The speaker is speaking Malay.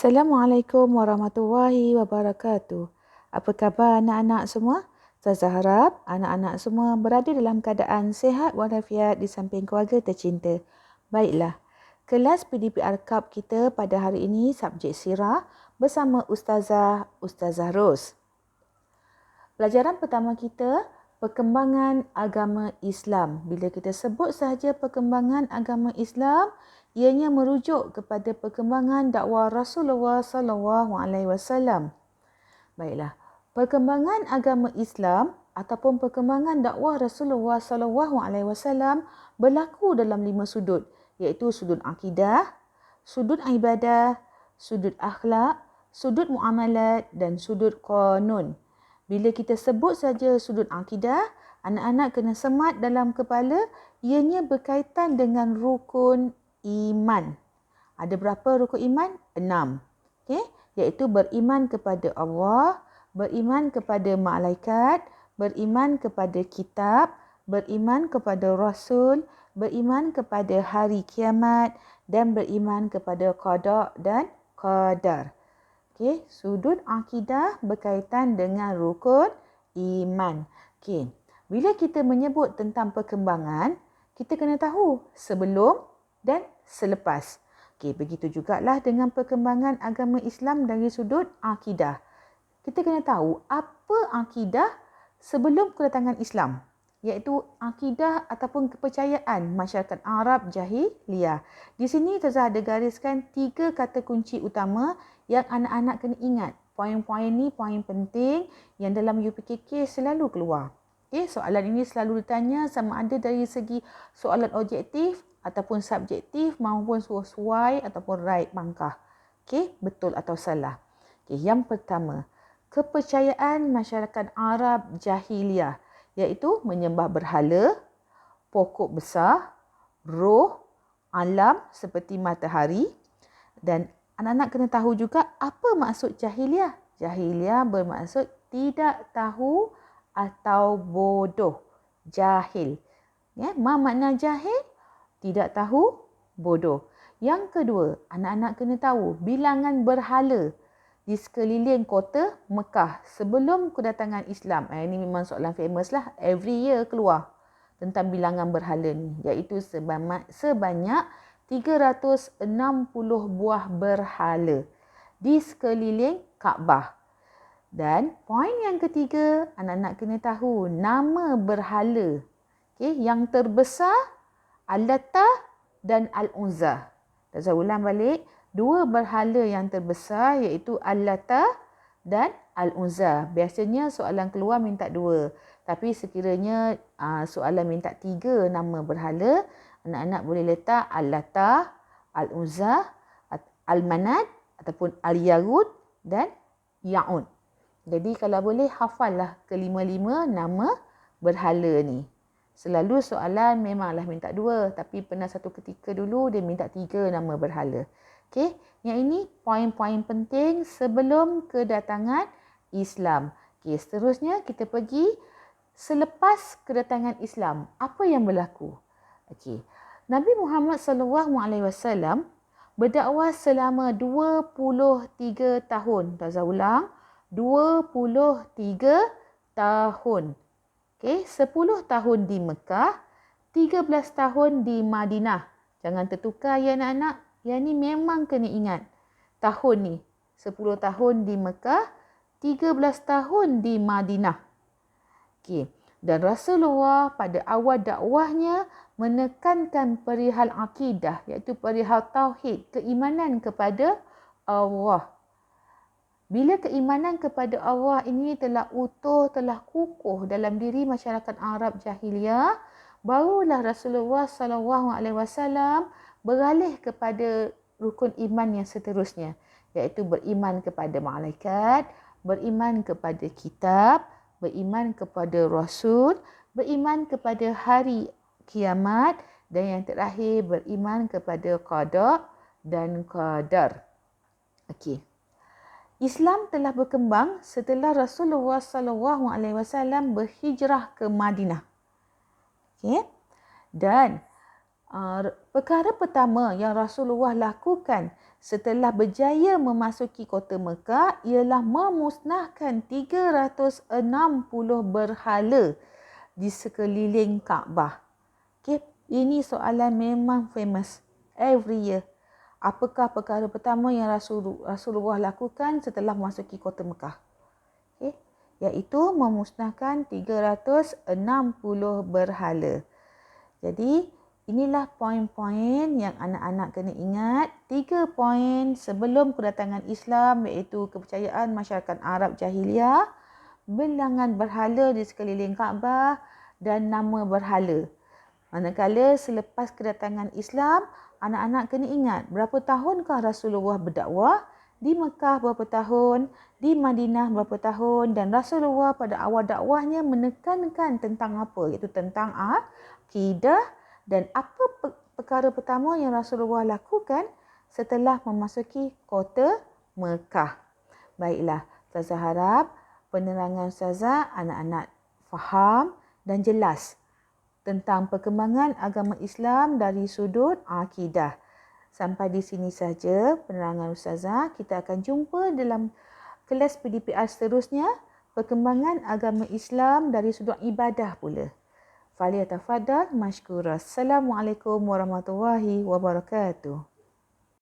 Assalamualaikum warahmatullahi wabarakatuh. Apa khabar anak-anak semua? Ustazah harap anak-anak semua berada dalam keadaan sihat walafiat di samping keluarga tercinta. Baiklah, kelas PDPR Cup kita pada hari ini subjek sirah bersama Ustazah Ros. Pelajaran pertama kita, perkembangan agama Islam. Bila kita sebut sahaja perkembangan agama Islam, ianya merujuk kepada perkembangan dakwah Rasulullah SAW. Baiklah, perkembangan agama Islam ataupun perkembangan dakwah Rasulullah SAW berlaku dalam 5 sudut, iaitu sudut akidah, sudut ibadah, sudut akhlak, sudut muamalat dan sudut qanun. Bila kita sebut saja sudut akidah, anak-anak kena semat dalam kepala, ianya berkaitan dengan rukun iman. Ada berapa rukun iman? 6. Okey, iaitu beriman kepada Allah, beriman kepada malaikat, beriman kepada kitab, beriman kepada rasul, beriman kepada hari kiamat dan beriman kepada qada dan qadar. Okey, sudut akidah berkaitan dengan rukun iman. Okey, bila kita menyebut tentang perkembangan, kita kena tahu sebelum dan selepas. Okey, begitu jugalah dengan perkembangan agama Islam dari sudut akidah. Kita kena tahu apa akidah sebelum kedatangan Islam, iaitu akidah ataupun kepercayaan masyarakat Arab jahiliyah. Di sini Ustazah ada gariskan 3 kata kunci utama yang anak-anak kena ingat. Poin-poin ni poin penting yang dalam UPKK selalu keluar. Okay, soalan ini selalu ditanya sama ada dari segi soalan objektif ataupun subjektif maupun sesuai ataupun right bangkah. Okay, betul atau salah. Okay, yang pertama, kepercayaan masyarakat Arab jahiliyah, iaitu menyembah berhala, pokok besar, roh, alam seperti matahari. Dan anak-anak kena tahu juga apa maksud jahiliyah. Jahiliyah bermaksud tidak tahu atau bodoh. Jahil. Ya, ma makna jahil? Tidak tahu, bodoh. Yang kedua, anak-anak kena tahu bilangan berhala di sekeliling kota Mekah sebelum kedatangan Islam. Ini memang soalan famous lah. Every year keluar tentang bilangan berhala ni. Iaitu sebanyak 360 buah berhala di sekeliling Kaabah. Dan poin yang ketiga, anak-anak kena tahu nama berhala. Okay, yang terbesar, Al-Lata dan Al-Uzza. Saya ulang balik. 2 berhala yang terbesar iaitu Al-Lata dan Al-Uzza. Biasanya soalan keluar minta 2. Tapi sekiranya soalan minta 3 nama berhala, anak-anak boleh letak Al-Lata, Al-Uzza, Al-Manat ataupun Al-Yarud dan Ya'ud. Jadi kalau boleh hafallah kelima-lima nama berhala ni. Selalu soalan memanglah minta 2, tapi pernah satu ketika dulu dia minta 3 nama berhala. Okey, yang ini poin-poin penting sebelum kedatangan Islam. Okey, seterusnya kita pergi selepas kedatangan Islam. Apa yang berlaku? Okey. Nabi Muhammad SAW berdakwah selama 23 tahun. Ustazah ulang, 23 tahun. Okey, 10 tahun di Mekah, 13 tahun di Madinah. Jangan tertukar ya anak-anak. Yang ni memang kena ingat. Tahun ni, 10 tahun di Mekah, 13 tahun di Madinah. Okey, dan Rasulullah pada awal dakwahnya menekankan perihal akidah, iaitu perihal tauhid, keimanan kepada Allah. Bila keimanan kepada Allah ini telah utuh, telah kukuh dalam diri masyarakat Arab jahiliyah, barulah Rasulullah SAW beralih kepada rukun iman yang seterusnya, iaitu beriman kepada malaikat, beriman kepada kitab, beriman kepada rasul, beriman kepada hari kiamat dan yang terakhir beriman kepada qada dan qadar. Okey. Islam telah berkembang setelah Rasulullah SAW berhijrah ke Madinah. Okay? Dan Perkara pertama yang Rasulullah lakukan setelah berjaya memasuki kota Mekah ialah memusnahkan 360 berhala di sekeliling Kaabah. Okay? Ini soalan memang famous every year. Apakah perkara pertama yang Rasulullah lakukan setelah memasuki kota Mekah? Okay? Iaitu memusnahkan 360 berhala. Jadi, inilah poin-poin yang anak-anak kena ingat. 3 poin sebelum kedatangan Islam, iaitu kepercayaan masyarakat Arab Jahiliyah, bilangan berhala di sekeliling Kaabah dan nama berhala. Manakala selepas kedatangan Islam, anak-anak kena ingat berapa tahunkah Rasulullah berdakwah, di Mekah berapa tahun, di Madinah berapa tahun, dan Rasulullah pada awal dakwahnya menekankan tentang apa? Iaitu tentang akidah dan apa perkara pertama yang Rasulullah lakukan setelah memasuki kota Mekah. Baiklah, Ustazah harap penerangan Ustazah anak-anak faham dan jelas tentang perkembangan agama Islam dari sudut akidah. Sampai di sini saja penerangan Ustazah. Kita akan jumpa dalam kelas PDPR seterusnya, perkembangan agama Islam dari sudut ibadah pula. Falyatafaddal mashkura. Assalamualaikum warahmatullahi wabarakatuh.